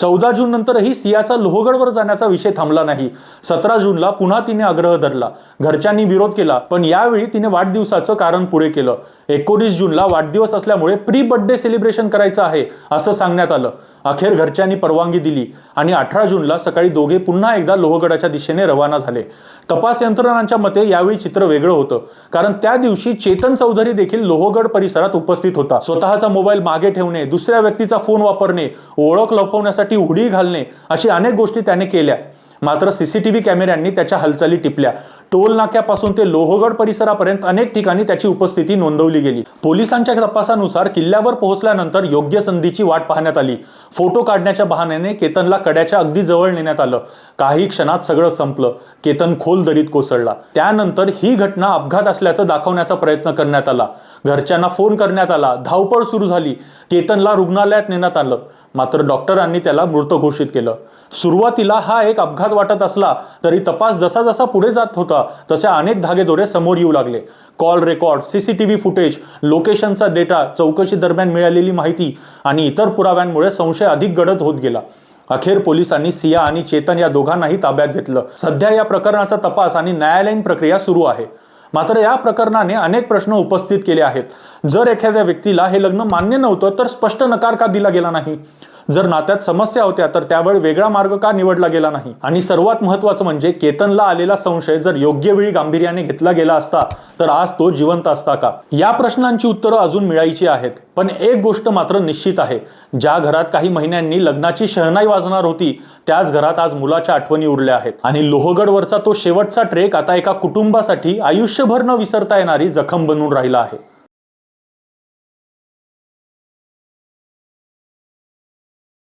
14 जून नंतरही सियाचा लोहगडवर जाण्याचा विषय थांबला नाही. 17 जूनला पुन्हा तिने आग्रह धरला. घरच्यांनी विरोध केला, पण यावेळी तिने वाढदिवसाचं कारण पुढे केलं. 19 जूनला वाढदिवस असल्यामुळे प्री बर्थडे सेलिब्रेशन करायचं आहे असं सांगण्यात आलं. अखेर घरच्यांनी परवानगी दिली आणि 18 जूनला सकाळी दोघे पुन्हा एकदा लोहगडाच्या दिशेने रवाना झाले. तपास यंत्रणांच्या मते यावेळी चित्र वेगळं होतं, कारण त्या दिवशी चेतन चौधरी देखील लोहगड परिसरात उपस्थित होता. स्वतःचा मोबाईल मागे ठेवणे, दुसऱ्या व्यक्तीचा फोन वापरणे, ओळख लपवण्यासाठी उडी घालणे अशी अनेक गोष्टी त्याने केल्या. मात्र सीसीटीव्ही कॅमेऱ्यांनी त्याच्या हालचाली टिपल्या. टोल नाक्यापासून ते लोहगड परिसरापर्यंत अनेक ठिकाणी त्याची उपस्थिती नोंदवली गेली. पोलिसांच्या तपासानुसार किल्ल्यावर पोहोचल्यानंतर योग्य संधीची वाट पाहण्यात आली. फोटो काढण्याच्या बहाण्याने केतनला कड्याच्या अगदी जवळ नेण्यात आलं. काही क्षणात सगळं संपलं. केतन खोल दरीत कोसळला. त्यानंतर ही घटना अपघात असल्याचं दाखवण्याचा प्रयत्न करण्यात आला. घरच्यांना फोन करण्यात आला. धावपळ सुरू झाली. केतनला रुग्णालयात नेण्यात आलं. मात्र डॉक्टरांनी त्याला मृत घोषित केलं. सुरुवातीला हा एक अपघात वाटत असला तरी तपास जसा जसा पुढे जात होता तसे अनेक धागेदोरे समोर येऊ लागले. कॉल रेकॉर्ड, सीसीटीव्ही फुटेज, लोकेशनचा डेटा, चौकशी दरम्यान मिळालेली माहिती आणि इतर पुराव्यांमुळे संशय अधिक गडद होत गेला. अखेर पोलिसांनी सिया आणि चेतन या दोघांनाही ताब्यात घेतलं. सध्या या प्रकरणाचा तपास आणि न्यायालयीन प्रक्रिया सुरू आहे. मात्र या प्रकरणाने अनेक प्रश्न उपस्थित केले आहेत. जर एखाद्या व्यक्तीला हे लग्न मान्य नव्हतं तर स्पष्ट नकार का दिला गेला नाही? जर नात्यात समस्या होत्या तर त्यावेळी वेगळा मार्ग का निवडला गेला नाही? आणि सर्वात महत्त्वाचं म्हणजे केतनला आलेला संशय जर योग्य वेळी गांभीर्याने घेतला गेला असता तर आज तो जिवंत असता का? या प्रश्नांची उत्तरं अजून मिळायची आहेत. पण एक गोष्ट मात्र निश्चित आहे, ज्या घरात काही महिन्यांनी लग्नाची शहनाई वाजणार होती त्याच घरात आज मुलाच्या आठवणी उरल्या आहेत. आणि लोहगडवरचा तो शेवटचा ट्रेक आता एका कुटुंबासाठी आयुष्यभर न विसरता येणारी जखम बनून राहिला आहे.